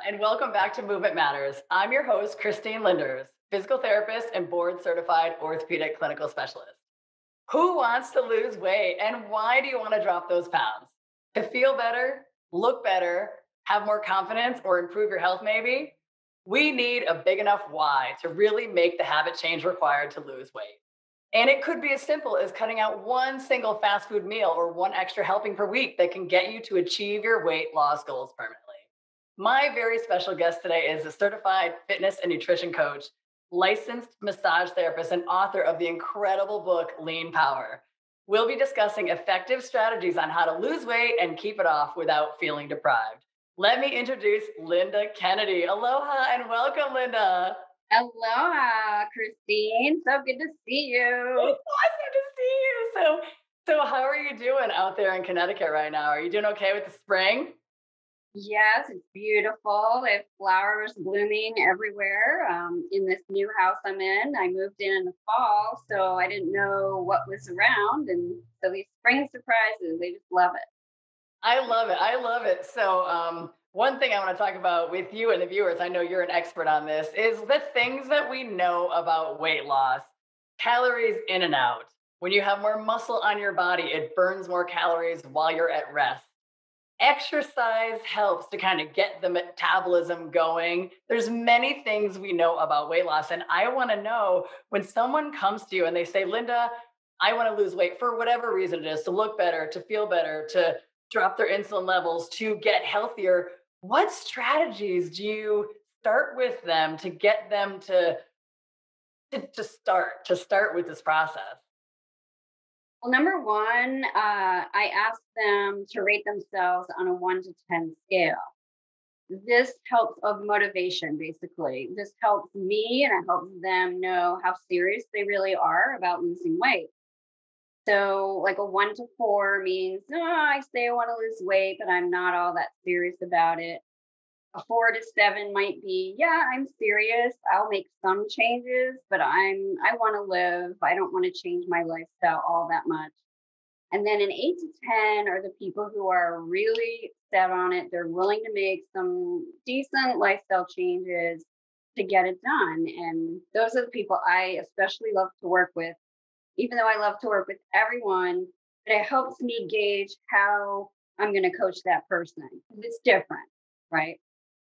and welcome back to Movement Matters. I'm your host, Christine Lynders, physical therapist and board certified orthopedic clinical specialist. Who wants to lose weight and why do you want to drop those pounds? To feel better, look better, have more confidence, or improve your health, maybe? We need a big enough why to really make the habit change required to lose weight. And it could be as simple as cutting out one single fast food meal or one extra helping per week that can get you to achieve your weight loss goals permanently. My very special guest today is a certified fitness and nutrition coach, licensed massage therapist, and author of the incredible book, Lean Power. We'll be discussing effective strategies on how to lose weight and keep it off without feeling deprived. Let me introduce Linda Kennedy. Aloha and welcome, Linda. Aloha, Christine. So good to see you. It's awesome to see you. So how are you doing out there in Connecticut right now? Are you doing okay with the spring? Yes, it's beautiful. They have flowers blooming everywhere. In this new house I'm in, I moved in the fall, so I didn't know what was around. And so these spring surprises, they just love it. I love it. I love it. One thing I want to talk about with you and the viewers, I know you're an expert on this, is the things that we know about weight loss, calories in and out. When you have more muscle on your body, it burns more calories while you're at rest. Exercise helps to kind of get the metabolism going. There's many things we know about weight loss. And I want to know when someone comes to you and they say, Linda, I want to lose weight for whatever reason it is, to look better, to feel better, to drop their insulin levels, to get healthier. What strategies do you start with them to get them to start with this process? Well, number one, I asked them to rate themselves on a 1 to 10 scale. This helps of motivation, basically. This helps me and it helps them know how serious they really are about losing weight. So, like a 1 to 4 means, oh, I say I want to lose weight, but I'm not all that serious about it. A 4 to 7 might be, yeah, I'm serious. I'll make some changes, but I want to live. I don't want to change my lifestyle all that much. And then an 8 to 10 are the people who are really set on it. They're willing to make some decent lifestyle changes to get it done. And those are the people I especially love to work with, even though I love to work with everyone, but it helps me gauge how I'm going to coach that person. It's different, right?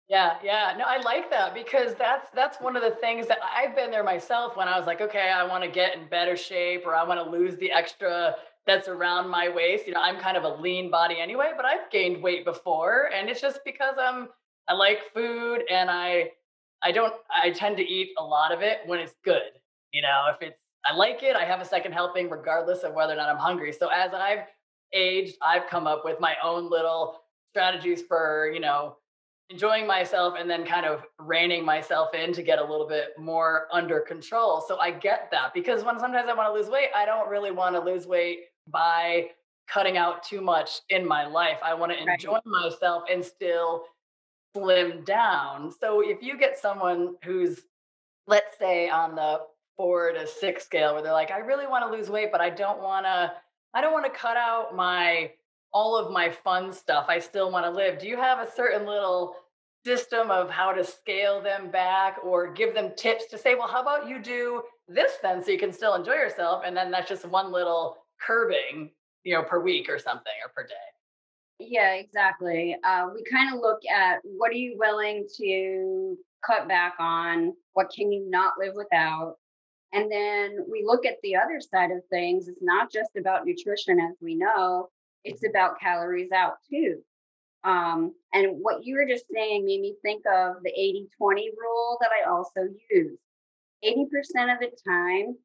Yeah, yeah. No, I like that because that's one of the things that I've been there myself when I was like, okay, I want to get in better shape or I want to lose the extra that's around my waist. I'm kind of a lean body anyway, but I've gained weight before and it's just because I like food and I tend to eat a lot of it when it's good. If it's I like it, I have a second helping regardless of whether or not I'm hungry. So as I've aged, I've come up with my own little strategies for, enjoying myself and then kind of reining myself in to get a little bit more under control. So I get that because when sometimes I want to lose weight, I don't really want to lose weight by cutting out too much in my life. I want to Right. enjoy myself and still slim down. So if you get someone who's, let's say, on the 4 to 6 scale where they're like, I really want to lose weight, but I don't want to cut out all of my fun stuff. I still want to live. Do you have a certain little system of how to scale them back or give them tips to say, well, how about you do this then so you can still enjoy yourself? And then that's just one little curbing, per week or something or per day. Yeah, exactly. We kind of look at what are you willing to cut back on? What can you not live without? And then we look at the other side of things. It's not just about nutrition, as we know, it's about calories out too. And what you were just saying made me think of the 80/20 rule that I also use. 80% of the time,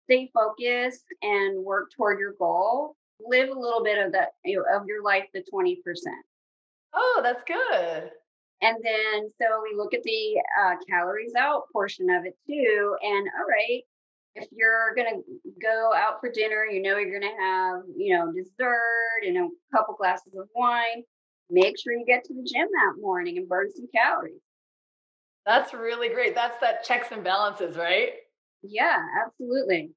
stay focused and work toward your goal. Live a little bit of that of your life, the 20%. Oh, that's good. And then so we look at the calories out portion of it too. And all right, if you're gonna go out for dinner, you're gonna have, dessert and a couple glasses of wine. Make sure you get to the gym that morning and burn some calories. That's really great. That's that checks and balances, right? Yeah, absolutely.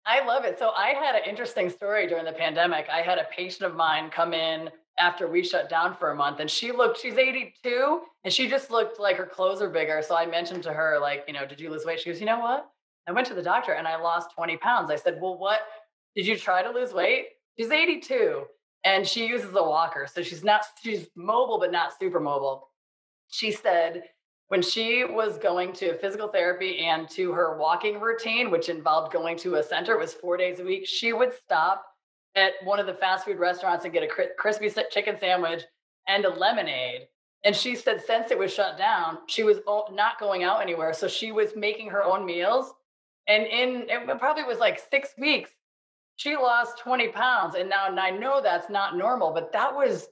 I love it. So I had an interesting story during the pandemic. I had a patient of mine come in after we shut down for a month. And she's 82 and she just looked like her clothes are bigger. So I mentioned to her, like, did you lose weight? She goes, you know what? I went to the doctor and I lost 20 pounds. I said, well, what did you try to lose weight? She's 82 and she uses a walker. So she's mobile, but not super mobile. She said when she was going to physical therapy and to her walking routine, which involved going to a center, it was 4 days a week, she would stop at one of the fast food restaurants and get a crispy chicken sandwich and a lemonade. And she said since it was shut down, she was not going out anywhere. So she was making her own meals. And it probably was like 6 weeks, she lost 20 pounds. And I know that's not normal, but that was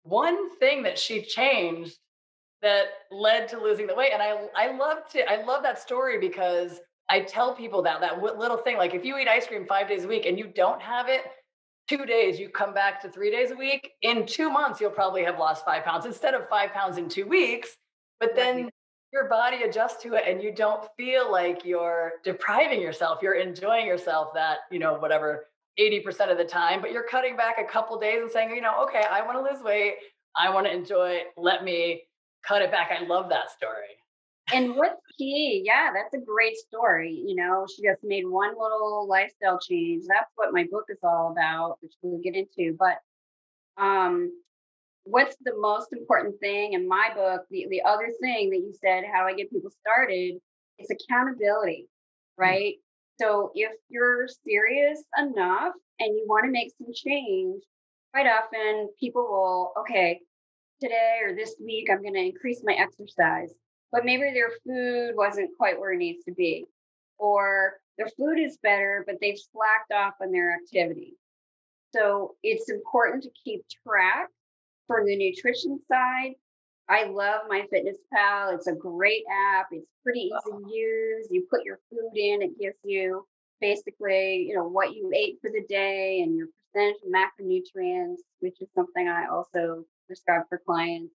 one thing that she changed that led to losing the weight. And I love that story because I tell people that little thing, like if you eat ice cream 5 days a week and you don't have it 2 days, you come back to 3 days a week. In 2 months, you'll probably have lost 5 pounds instead of 5 pounds in 2 weeks. But then your body adjusts to it and you don't feel like you're depriving yourself. You're enjoying yourself that, whatever, 80% of the time, but you're cutting back a couple days and saying, okay, I want to lose weight. I want to enjoy it. Let me cut it back. I love that story. And what's key? Yeah, that's a great story. She just made one little lifestyle change. That's what my book is all about, which we'll get into. But um, what's the most important thing in my book? The other thing that you said, how I get people started, is accountability, right? So if you're serious enough and you want to make some change, quite often people will, okay, today or this week, I'm going to increase my exercise, but maybe their food wasn't quite where it needs to be, or their food is better, but they've slacked off on their activity. So it's important to keep track for the nutrition side. I love MyFitnessPal. It's a great app. It's pretty easy to use. You put your food in, it gives you basically, what you ate for the day and your percentage of macronutrients, which is something I also prescribe for clients.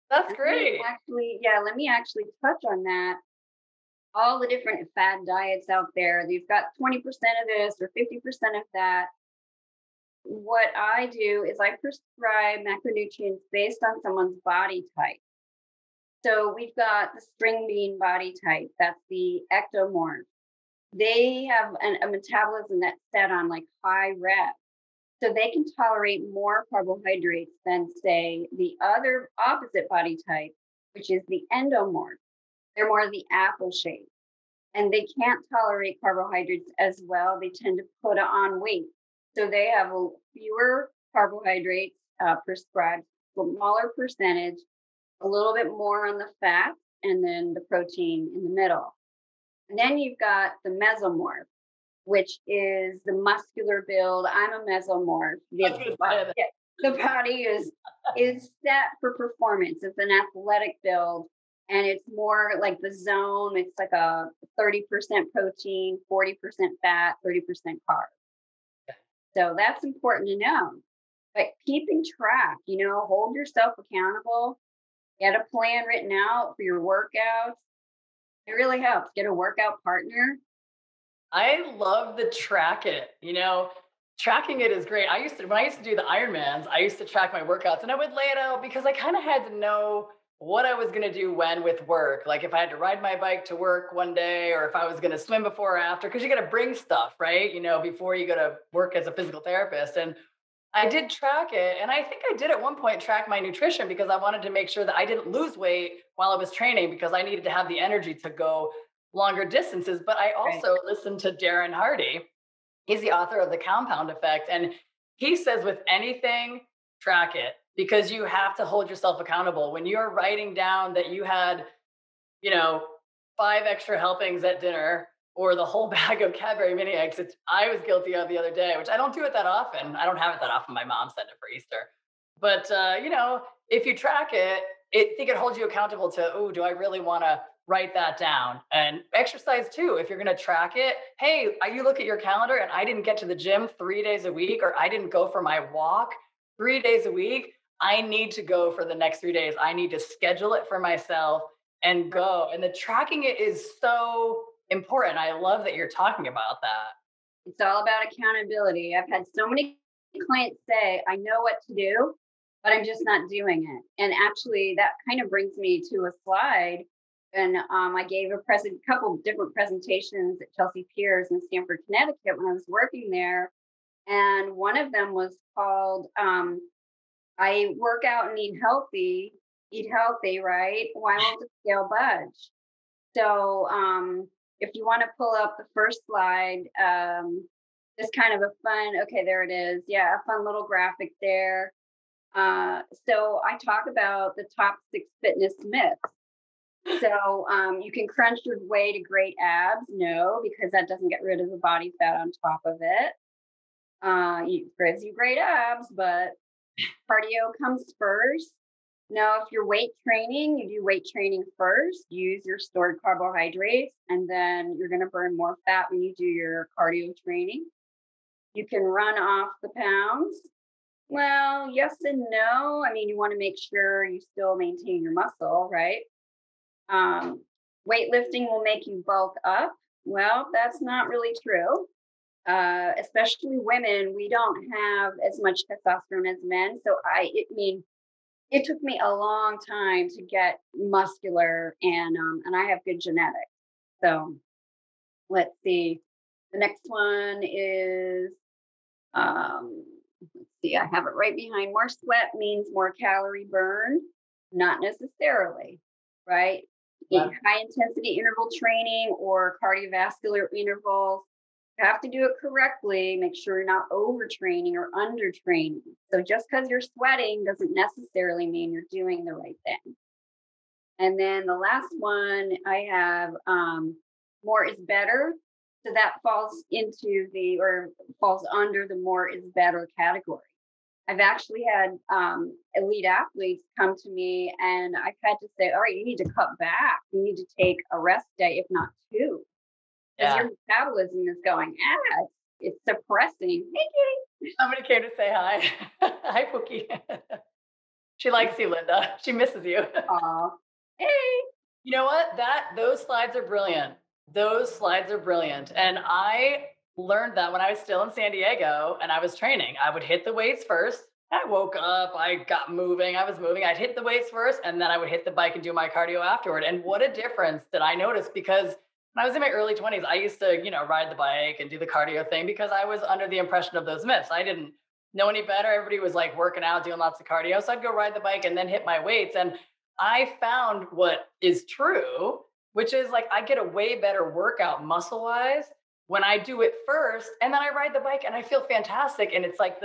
That's great. Let me actually touch on that. All the different fad diets out there, they've got 20% of this or 50% of that. What I do is I prescribe macronutrients based on someone's body type. So we've got the string bean body type, that's the ectomorph. They have a metabolism that's set on like high reps. So they can tolerate more carbohydrates than, say, the other opposite body type, which is the endomorph. They're more of the apple shape. And they can't tolerate carbohydrates as well. They tend to put on weight. So they have fewer carbohydrates prescribed, smaller percentage, a little bit more on the fat, and then the protein in the middle. And then you've got the mesomorph, which is the muscular build. I'm a mesomorph. The body is set for performance. It's an athletic build, and it's more like the zone. It's like a 30% protein, 40% fat, 30% carb. So that's important to know. But keeping track, hold yourself accountable. Get a plan written out for your workouts. It really helps. Get a workout partner. I love the track it. Tracking it is great. When I used to do the Ironmans, I used to track my workouts and I would lay it out because I kind of had to know what I was going to do when with work. Like if I had to ride my bike to work one day or if I was going to swim before or after, because you got to bring stuff, right? Before you go to work as a physical therapist. And I did track it. And I think I did at one point track my nutrition because I wanted to make sure that I didn't lose weight while I was training because I needed to have the energy to go longer distances. But I also listened to Darren Hardy. He's the author of The Compound Effect. And he says with anything, track it because you have to hold yourself accountable. When you're writing down that you had, 5 extra helpings at dinner or the whole bag of Cadbury mini eggs, I was guilty of the other day, which I don't do it that often. I don't have it that often. My mom sent it for Easter. But, if you track it, I think it holds you accountable to, oh, do I really want to write that down? And exercise too. If you're going to track it, hey, you look at your calendar and I didn't get to the gym 3 days a week, or I didn't go for my walk 3 days a week. I need to go for the next 3 days. I need to schedule it for myself and go. And the tracking it is so important. I love that you're talking about that. It's all about accountability. I've had so many clients say, I know what to do, but I'm just not doing it. And actually, that kind of brings me to a slide. And I gave a couple different presentations at Chelsea Piers in Stamford, Connecticut when I was working there. And one of them was called I work out and eat healthy, right? Why won't the scale budge? So if you want to pull up the first slide, just kind of a fun, okay, there it is. Yeah, a fun little graphic there. So I talk about the top 6 fitness myths. So you can crunch your way to great abs. No, because that doesn't get rid of the body fat on top of it. Gives you great abs, but cardio comes first. Now, if you're weight training, you do weight training first, use your stored carbohydrates, and then you're going to burn more fat when you do your cardio training. You can run off the pounds. Well, yes and no. I mean, you want to make sure you still maintain your muscle, right? Weightlifting will make you bulk up. Well, that's not really true. Especially women, we don't have as much testosterone as men. So it took me a long time to get muscular, and I have good genetics. So let's see. The next one is let's see, I have it right behind. More sweat means more calorie burn. Not necessarily, right? Yeah. High intensity interval training or cardiovascular intervals, you have to do it correctly. Make sure you're not overtraining or undertraining. So just because you're sweating doesn't necessarily mean you're doing the right thing. And then the last one I have, more is better. So that falls under the more is better category. I've actually had elite athletes come to me, and I've had to say, all right, you need to cut back. You need to take a rest day, if not two, because Yeah. your metabolism is going, it's suppressing. Hey, kitty. Somebody came to say hi. Hi, Pookie. She likes you, Linda. She misses you. Aw, hey. You know what? Those slides are brilliant. Those slides are brilliant. And I learned that when I was still in San Diego and I was training. I would hit the weights first. I woke up, I got moving, I was moving. I'd hit the weights first, and then I would hit the bike and do my cardio afterward. And what a difference did I notice, because when I was in my early 20s, I used to, ride the bike and do the cardio thing because I was under the impression of those myths. I didn't know any better. Everybody was like working out, doing lots of cardio. So I'd go ride the bike and then hit my weights. And I found what is true, which is like I get a way better workout muscle wise when I do it first, and then I ride the bike and I feel fantastic. And it's like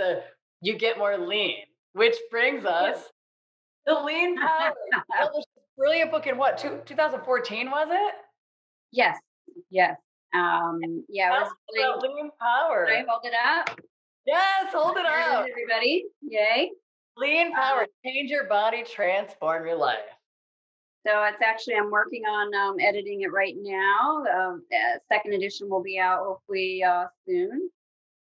you get more lean, which brings us the Lean Power. You published this brilliant book in what, 2014 was it? Yes, yes. Yeah, I Tell was us doing, about Lean Power. can I hold it up? Yes, hold it There it up. is, everybody. Yay. Lean Power, change your body, transform your life. So it's actually, I'm working on editing it right now. Second edition will be out hopefully soon.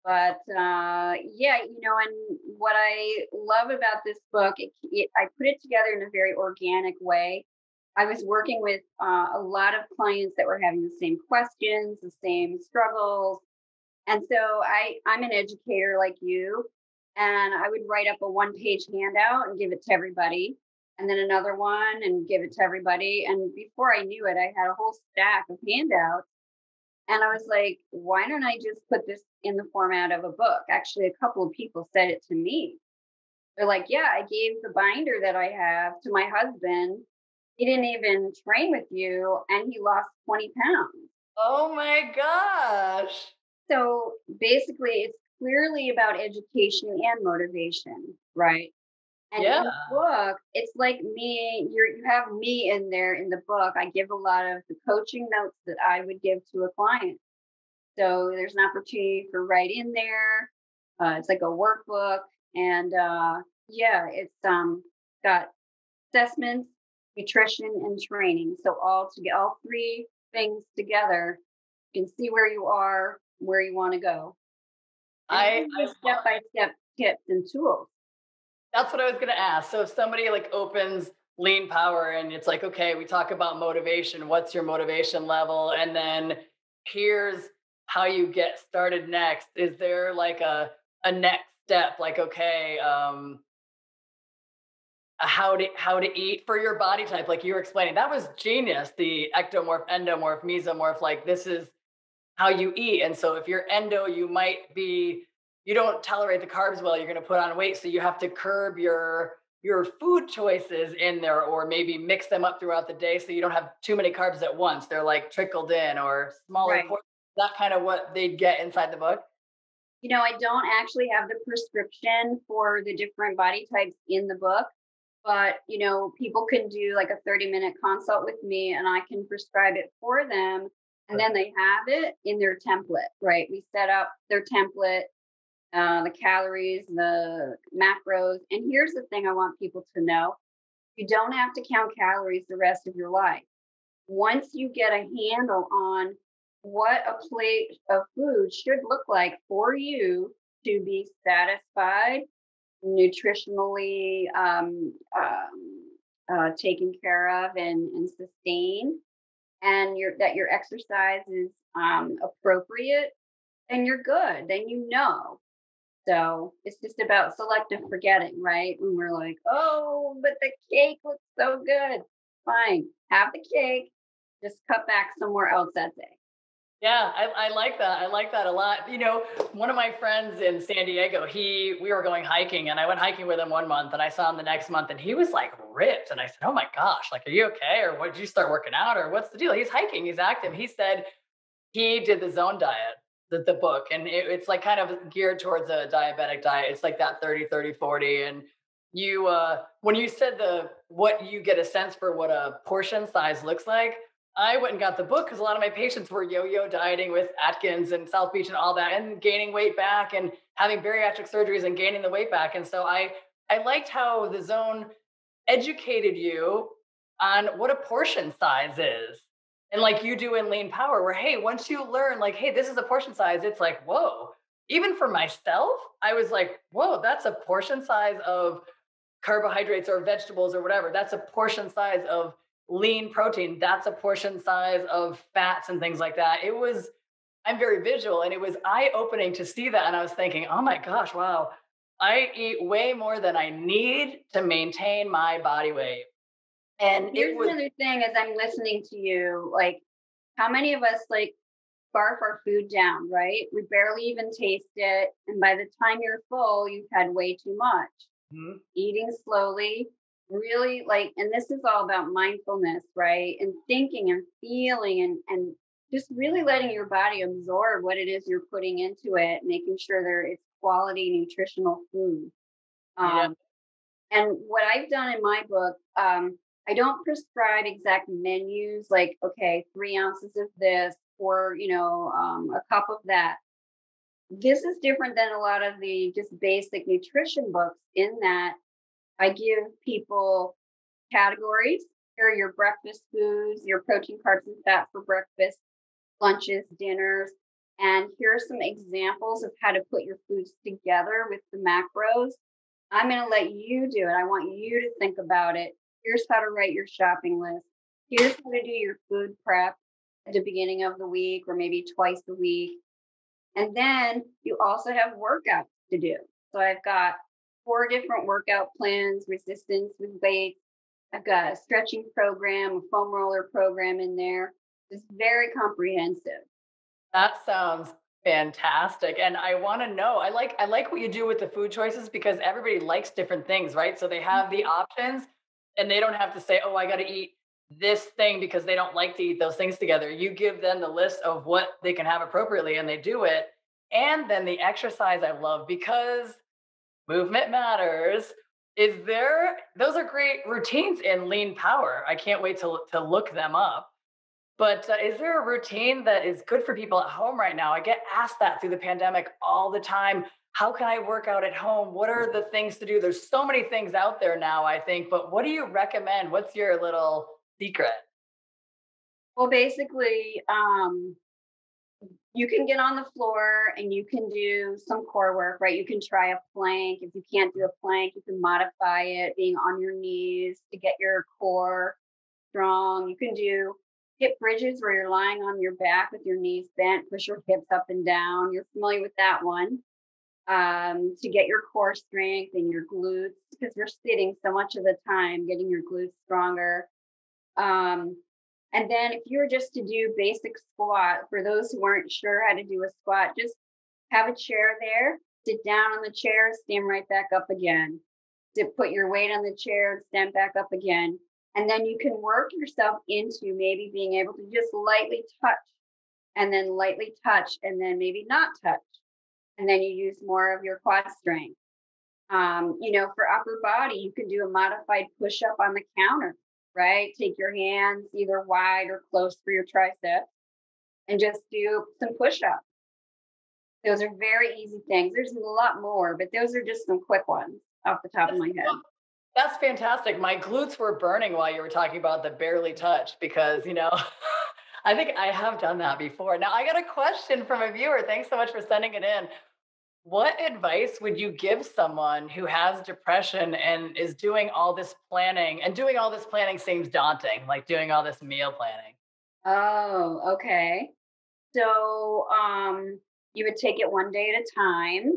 But yeah, and what I love about this book, I put it together in a very organic way. I was working with a lot of clients that were having the same questions, the same struggles. And so I'm an educator like you, and I would write up a one-page handout and give it to everybody, and then another one and give it to everybody. And before I knew it, I had a whole stack of handouts. And I was like, why don't I just put this in the format of a book? Actually, a couple of people said it to me. They're like, yeah, I gave the binder that I have to my husband. He didn't even train with you, and he lost 20 pounds. Oh my gosh. So basically, it's clearly about education and motivation, right? And in Yeah. the book, it's like me, you have me in there in the book. I give a lot of the coaching notes that I would give to a client. So there's an opportunity for right in there. It's like a workbook. And yeah, it's got assessments, nutrition, and training. So all three things together, you can see where you are, where you want to go. And I step by step tips and tools. That's what I was going to ask. So if somebody like opens Lean Power and it's like, okay, we talk about motivation. What's your motivation level? And then here's how you get started next. Is there like a next step? Like, okay, how to eat for your body type, like you were explaining. That was genius. The ectomorph, endomorph, mesomorph, like this is how you eat. And so if you're endo, you don't tolerate the carbs well, you're going to put on weight. So you have to curb your food choices in there, or maybe mix them up throughout the day so you don't have too many carbs at once. They're like trickled in or smaller Right. portions. That kind of what they'd get inside the book. I don't actually have the prescription for the different body types in the book, but people can do like a 30-minute consult with me and I can prescribe it for them. And then they have it in their template, right? We set up their template, the calories, the macros. And here's the thing I want people to know: you don't have to count calories the rest of your life. Once you get a handle on what a plate of food should look like for you to be satisfied, nutritionally taken care of and sustained, and your exercise is appropriate, then you're good. Then So it's just about selective forgetting, right? When we're like, oh, but the cake looks so good. Fine, have the cake, just cut back somewhere else that day. Yeah, I like that. I like that a lot. One of my friends in San Diego, we were going hiking, and I went hiking with him one month, and I saw him the next month, and he was like ripped. And I said, "Oh my gosh, like, are you okay? Or what, did you start working out, or what's the deal?" He's hiking, he's active. He said he did the zone diet, the book, and it's like kind of geared towards a diabetic diet. It's like that 30, 30, 40. And when you said what you get a sense for what a portion size looks like, I went and got the book because a lot of my patients were yo-yo dieting with Atkins and South Beach and all that, and gaining weight back and having bariatric surgeries and gaining the weight back. And so I liked how the zone educated you on what a portion size is. And like you do in lean power, where, hey, once you learn, like, hey, this is a portion size, it's like, whoa. Even for myself, I was like, whoa, that's a portion size of carbohydrates or vegetables or whatever. That's a portion size of lean protein. That's a portion size of fats and things like that. I'm very visual, and it was eye opening to see that. And I was thinking, oh my gosh, wow, I eat way more than I need to maintain my body weight. And it Here's was, another thing as I'm listening to you, like how many of us like barf our food down, right? We barely even taste it. And by the time you're full, you've had way too much. Mhm. Eating slowly, really like, and this is all about mindfulness, right? And thinking and feeling and just really letting your body absorb what it is you're putting into it, making sure it's quality nutritional food. yeah, Um, and what I've done in my book, I don't prescribe exact menus like, okay, 3 ounces of this or, a cup of that. This is different than a lot of the just basic nutrition books in that I give people categories. Here are your breakfast foods, your protein, carbs, and fat for breakfast, lunches, dinners. And here are some examples of how to put your foods together with the macros. I'm going to let you do it. I want you to think about it. Here's how to write your shopping list. Here's how to do your food prep at the beginning of the week or maybe twice a week. And then you also have workouts to do. So I've got 4 different workout plans: resistance with weights. I've got a stretching program, a foam roller program in there. It's very comprehensive. that sounds fantastic. And I want to know, I like what you do with the food choices, because everybody likes different things, right? So they have the Mhm. options, and they don't have to say, oh, I got to eat this thing because they don't like to eat those things together. You give them the list of what they can have appropriately, and they do it. And then the exercise I love, because movement matters. Those are great routines in lean power. I can't wait to look them up. But is there a routine that is good for people at home right now? I get asked that through the pandemic all the time. How can I work out at home? What are the things to do? There's so many things out there now, I think, but what do you recommend? What's your little secret? Well, basically, you can get on the floor and you can do some core work, right? You can try a plank. If you can't do a plank, you can modify it, being on your knees to get your core strong. You can do hip bridges where you're lying on your back with your knees bent, push your hips up and down. You're familiar with that one. to get your core strength and your glutes because you're sitting so much of the time, getting your glutes stronger. Um, and then if you were just to do basic squat, for those who aren't sure how to do a squat, just have a chair there, sit down on the chair, stand right back up again. To put your weight on the chair, stand back up again. And then you can work yourself into maybe being able to just lightly touch and then lightly touch and then maybe not touch. And then you use more of your quad strength. For upper body, you can do a modified push up on the counter, right? Take your hands either wide or close for your triceps and just do some push ups. Those are very easy things. There's a lot more, but those are just some quick ones off the top of That's, my head. that's fantastic. My glutes were burning while you were talking about the barely touch because, I think I have done that before. Now, I got a question from a viewer. Thanks so much for sending it in. What advice would you give someone who has depression and is doing all this planning and doing all this planning seems daunting, like doing all this meal planning? Oh, okay. So you would take it one day at a time,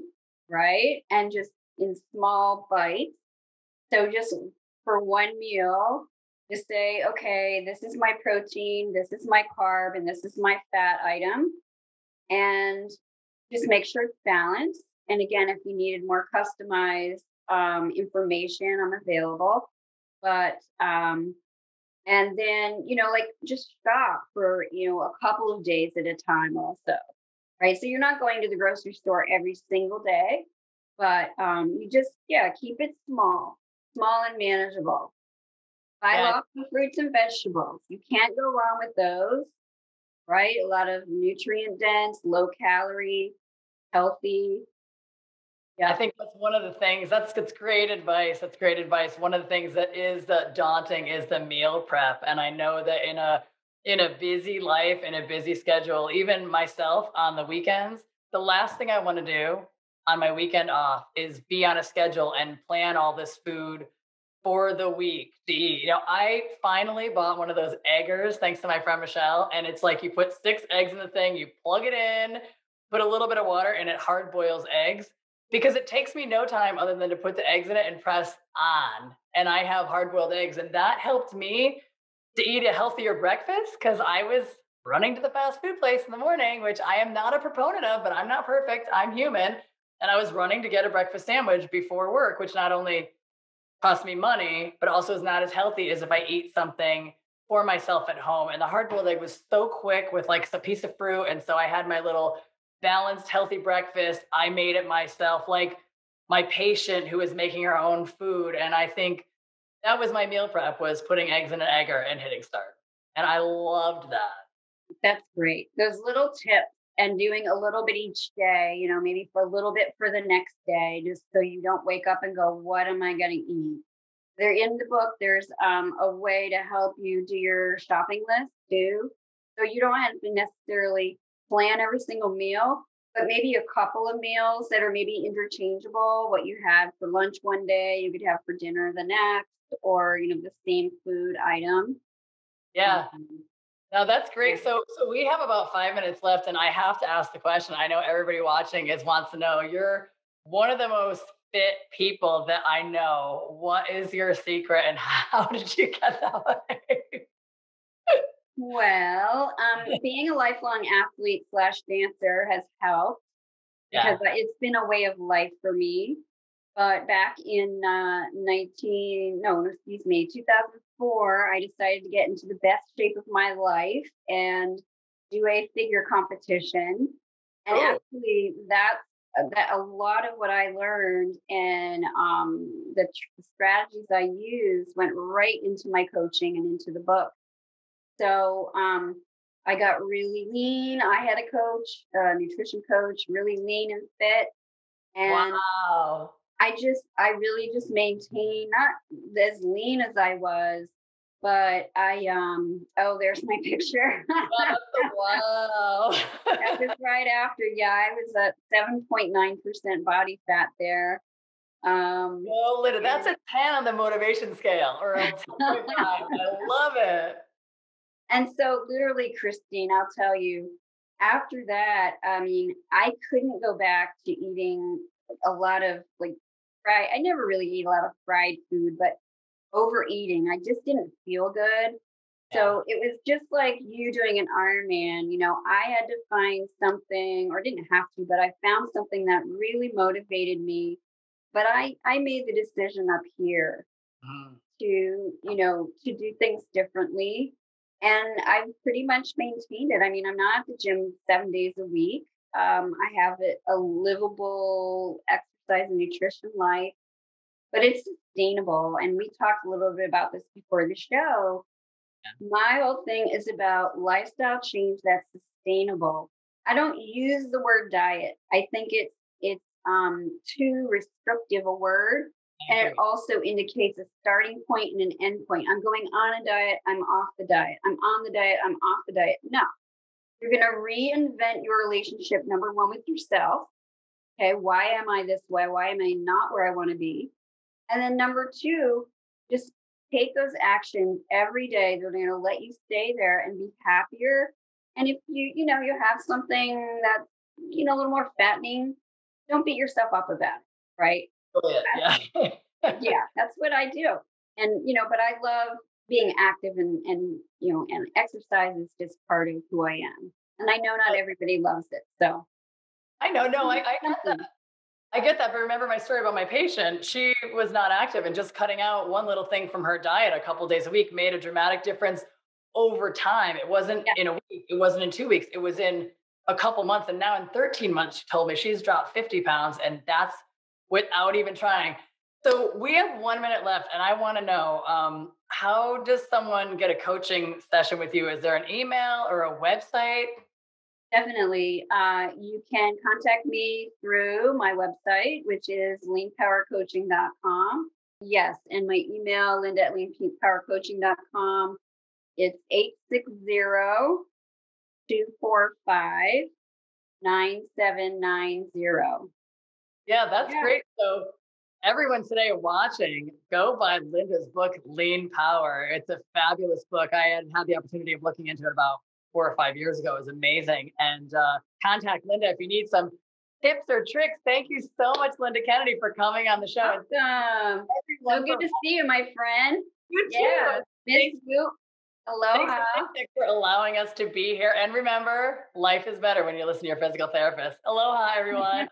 right? And just in small bites. So just for one meal, just say, okay, this is my protein, this is my carb, and this is my fat item. And just make sure it's balanced. And again, if you needed more customized information, I'm available. But and then like just stop for a couple of days at a time, also, right? So you're not going to the grocery store every single day, but you just keep it small and manageable. Buy Yeah, lots of fruits and vegetables. You can't go wrong with those, right? A lot of nutrient dense, low calorie, healthy. I Yeah. think that's one of the things. That's great advice. That's great advice. One of the things that is daunting is the meal prep, and I know that in a busy life, in a busy schedule, even myself on the weekends, the last thing I want to do on my weekend off is be on a schedule and plan all this food for the week to eat. I finally bought one of those eggers thanks to my friend Michelle, and it's like you put 6 eggs in the thing, you plug it in, put a little bit of water, and it hard boils eggs because it takes me no time other than to put the eggs in it and press on. And I have hard boiled eggs. And that helped me to eat a healthier breakfast because I was running to the fast food place in the morning, which I am not a proponent of, but I'm not perfect. I'm human. And I was running to get a breakfast sandwich before work, which not only costs me money, but also is not as healthy as if I eat something for myself at home. And the hard boiled egg was so quick with like a piece of fruit. And so I had my little balanced, healthy breakfast. I made it myself, like my patient who was making her own food. And I think that was my meal prep was putting eggs in an egger and hitting start. And I loved that. That's great. Those little tips and doing a little bit each day, maybe for a little bit for the next day, just so you don't wake up and go, what am I going to eat? They're in the book. There's a way to help you do your shopping list too. So you don't have to necessarily plan every single meal, but maybe a couple of meals that are maybe interchangeable. What you had for lunch one day, you could have for dinner the next, or, the same food item. Yeah. Um, No, that's yeah. great. So we have about 5 minutes left, and I have to ask the question. I know everybody watching is wants to know. You're one of the most fit people that I know. What is your secret, and how did you get that way? Well, being a lifelong athlete slash dancer has helped because Yeah. it's been a way of life for me. But back in 2004, I decided to get into the best shape of my life and do a figure competition. And Oh, actually, that a lot of what I learned and the strategies I used went right into my coaching and into the book. So I got really lean. I had a coach, a nutrition coach, really lean and fit. And wow. I really just maintained not as lean as I was, but oh, there's my picture. Wow. That was right after. Yeah, I was at 7.9% body fat there. Well, that's And a 10 on the motivation scale, or a 10.5. I love it. And so, literally, Christine, I'll tell you, after that, I mean, I couldn't go back to eating a lot of like fried. I never really eat a lot of fried food, but overeating, I just didn't feel good. Yeah. So it was just like you doing an Ironman. I had to find something, or didn't have to, but I found something that really motivated me. But I made the decision up here Mhm. to do things differently. And I've pretty much maintained it. I mean, I'm not at the gym 7 days a week. I have a livable exercise and nutrition life, but it's sustainable. And we talked a little bit about this before the show. My whole thing is about lifestyle change that's sustainable. I don't use the word diet. I think it's too restrictive a word, I and it agree. also indicates a starting point and an end point. I'm going on a diet, I'm off the diet. I'm on the diet, I'm off the diet. No. You're going to reinvent your relationship, number one, with yourself. Okay, why am I this way? Why am I not where I want to be? And then number two, just take those actions every day. They're going to let you stay there and be happier. And if you have something that, a little more fattening, don't beat yourself up about it. Right. Brilliant. That's, Yeah. yeah, that's what I do. And, but I love being active and exercise is just part of who I am. And I know not everybody loves it. So I know. No, I, it's I get that. something. I get that. But remember my story about my patient. She was not active, and just cutting out one little thing from her diet a couple days a week made a dramatic difference over time. It wasn't Yeah. in a week, it wasn't in 2 weeks, it was in a couple months. And now in 13 months, she told me she's dropped 50 pounds, and that's without even trying. So we have 1 minute left, and I want to know, how does someone get a coaching session with you? Is there an email or a website? Definitely. You can contact me through my website, which is leanpowercoaching.com. Yes, and my email, Linda at leanpowercoaching.com. It's 860-245-9790. Yeah, that's Yeah, great. So, everyone today watching, go buy Linda's book, Lean Power. It's a fabulous book. I had the opportunity of looking into it about 4 or 5 years ago. It was amazing. And contact Linda if you need some tips or tricks. Thank you so much, Linda Kennedy, for coming on the show. And awesome. So everyone good for to see you, my friend. you Yeah, too. miss Thanks, you. thanks Aloha. to ThinkTech for allowing us to be here. And remember, life is better when you listen to your physical therapist. Aloha, everyone.